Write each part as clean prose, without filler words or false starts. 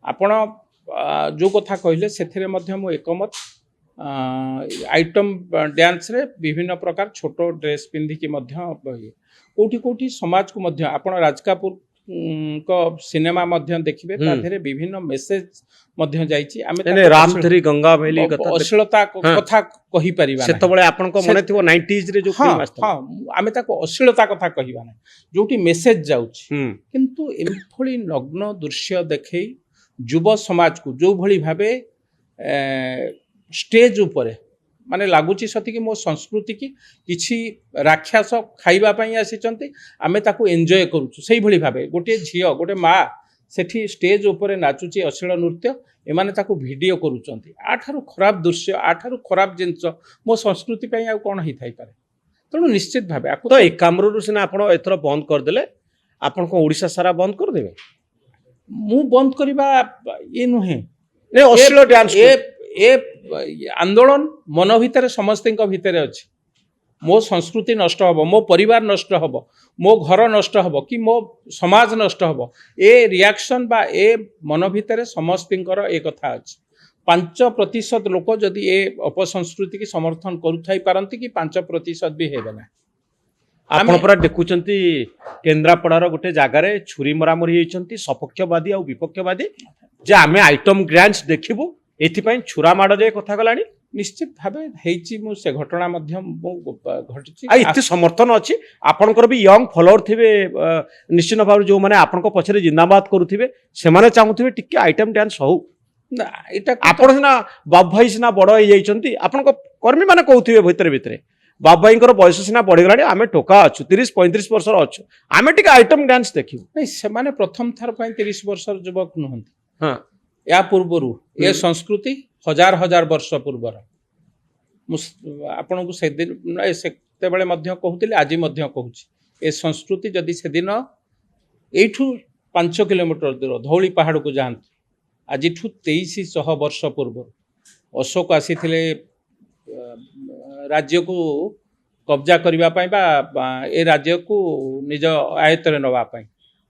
ଆପଣ जो कथा कहले से मु एकमत आइटम डांस रे विभिन्न प्रकार छोट ड्रेस पिंधिकी कोठी कोठी समाज को मध्य आपण राजकापुर को सिनेमा मध्य देखिबे ताधरे विभिन्न मेसेज मध्य जाईची आमे रामधरी गंगा भैली कथा अश्लीलता कथा कहि परिबा सेत बळे आपण को मने थिबो 90s रे जो फिल्म आस्ता हां आमे ताको अश्लीलता कथा कहिबा नै जोटी मेसेज जाउची किंतु एमफळी नग्न दृश्य देखै युवा समाज को जो भली भाबे स्टेज ऊपर माने लागुची सती कि मो संस्कृति की किछि राक्षस खाइबा पई आसीचंती आमे ताको एन्जॉय करूछु सेही भली भाबे गोटे झियो गोटे मा सेठी स्टेज ऊपर नाचुची अश्लील नृत्य एमाने ताको वीडियो करूचंती आठारु खराब दृश्य आठारु खराब जिंस मो संस्कृति पई आ कोन ही थाई पारे तणु निश्चित भाबे तो एक कामरू सिना आपण एथरो बंद कर देले आपण को ओडिसा सारा बंद कर देबे मु बंद करबा ये नुहे ने अश्लील डांस ए आंदोलन मन भितर समस्त भितर अच्छी मो संस्कृति नष्ट हम मो परिवार नष्ट हम मो घर नष्ट हम कि मो समाज नष्ट हम ए रिएक्शन बा ए मन भितर समस्त ए कथा अच्छी 5% लोक जदि ए अपसंस्कृति की समर्थन करुथाई पारंती कि 5% भी हेबे ना आपण पर देखुचंती केन्द्रापड़ार गोटे जगार छुरी मरामरी होइचंती सपक्षवादी और विपक्षवादी जे आमे आइटम डांस देखिबु एथिपाई छुरा माड़ जाए कथा गलानी निश्चित भावे हेची मु से घटना मध्यम घटिची इति समर्थन अछि आपनकर भी यंग फॉलोअर थिबे निश्चित भाव जो माने आपन को पछरे जिंदाबाद करूथिबे से माने चाहुथिबे टिके आइटम डांस हो ना एटा आपण सिना बाबू भाई सिना बड़ होई जाइचंती आपन को कर्मी माने कहउथिबे भितर भितर बाबू भाई बयस सिना बढ़ी गलानी आमे टोका अच्छु 30-35 वर्ष अच्छु आमे टिके आइटम डांस देखिबु नहीं से माने प्रथम थर पई 30 वर्ष युवक नहंती हां या पूर्वरु ए संस्कृति हजार हजार वर्ष पूर्वर आपन को से दिन सेते बेले मध्य कहउतिले आजि मध्य कहउची ए संस्कृति जदि से दिन एठू 5 किलोमीटर दूर धौली पहाड़ को जांत आजिठू 2300 वर्ष पूर्व अशोक आसीथिले राज्य को कब्जा करबा पई बा ए राज्य को निज आयत्तरे नबा पई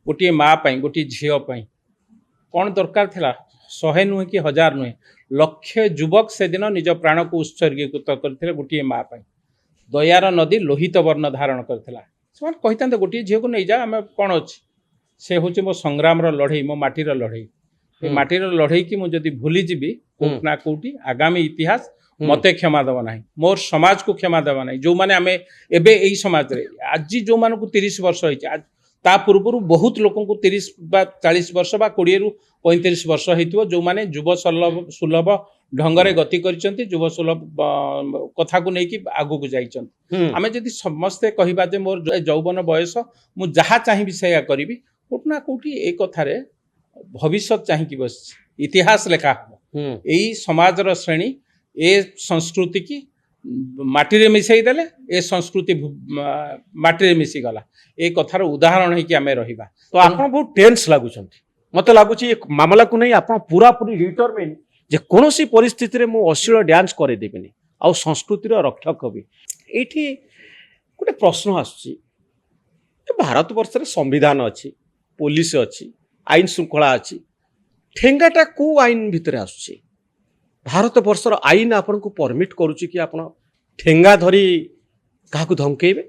गोटी माँ पई गोटी झियो पई कौन दरकार थिला 100 नुहे कि 1000 नुहे लक्ष युवक से दिन निज प्राण को उत्सर्गीकृत करथिले गोटी माँ पई दयार नदी लोहित वर्ण धारण करथिला से कहितांते गोटी झियो को नै जा हम कोन अछि से होची मो संग्राम रो लड़ई मो माटी रो लड़ई ए माटी रो लड़ई कि मु जदी भूली जीबी कोटना कोटी आगामी इतिहास मते क्षमा देव ना मोर समाज को क्षमा देव ना जो माने आमे एबे एई समाज रे आज जो मान को 30 वर्ष होई ता पूर्व बहुत लोक को 30 बा 40 वर्ष बा 20 रु 35 वर्ष होइतिबो जो माने युव सुलभ ढंगरे गति करिसंती युव सुलभ कथा को नेकी आगु को जाइसंती आमे जदी समस्त कहिबा जे मोर यौवन बयस मु जहा चाहि विषय करिवि कोटना कोठी ए कथा रे भविष्य चाहि कि बस इतिहास लेखा हो एई समाज रो श्रेणी ए संस्कृति की माटी रे मिसई देले ए संस्कृति माटी रे मिसी गला ए कथार उदाहरण है कि आमे रहिबा तो आपण बहुत टेंस लागुछंती मते लागुची एक मामला को नहीं आपण पूरा पूरी डिटरमाइन जे कोनोसी परिस्थिति रे मु अश्लील डांस करे देबेनी आ संस्कृति रो रक्षक हबी एठी गोटे प्रश्न आछी भारत वर्ष रे संविधान अछि पुलिस अछि आईन श्रृंखला अछि ठेंगाटा को आईन भितर आछी भारत वर्षर आईन आपन को परमिट करूची कि आपन ठेंगा धरी काकू धमकेबे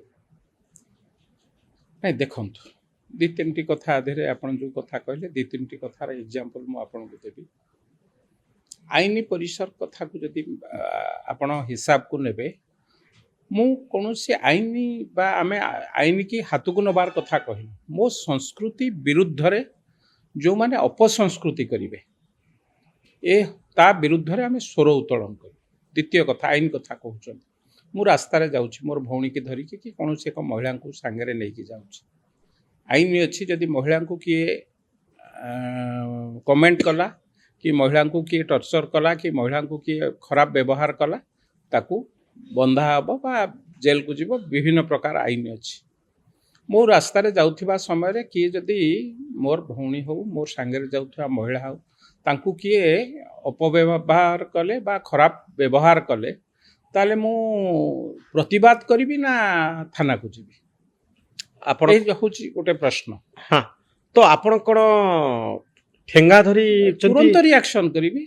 नहीं देखंतु दि तीनटी कथा आधे आपन जो कथा कहले दि तीनटी कथार एग्जांपल मु आपन को देबी आईनी परिसर कथा को जदि आपन हिसाब को नेबे मु कोनोसी आईनी बा आमे आईन की हाथ को नबार कथा कहि मो संस्कृति विरुद्ध रे जो माने अपसंस्कृति करिवे ए ता विरुद्ध रे आमे स्वर उत्तोलन कर द्वितीय कथा आईन कथा कहउछन मु रास्ता रे जाउछि मोर भौणी की धरि कि कोनोसी एक महिला को संगे रे नै कि जाउछि आईन अछि जदि महिला को किए कमेंट कला कि महिला को किए टर्चर कला कि महिला को किए खराब व्यवहार कला ताकू बंधा हबो बा जेल को जीवो विभिन्न प्रकार आईन अछि मो रास्ता रे जाउथिबा समय रे किए जदि मोर भौणी हो मोर संगे रे जाउथिबा महिला हो तांकू किए अपव्यवहार कले बा खराब व्यवहार कले ताले मु प्रतिवाद करिवि ना थाना को जीवि आपण होची गोटे प्रश्न हां तो आपण कोन ଠେଙ୍ଗା ଧରି ତୁରନ୍ତ ରିଆକ୍ସନ କରିବି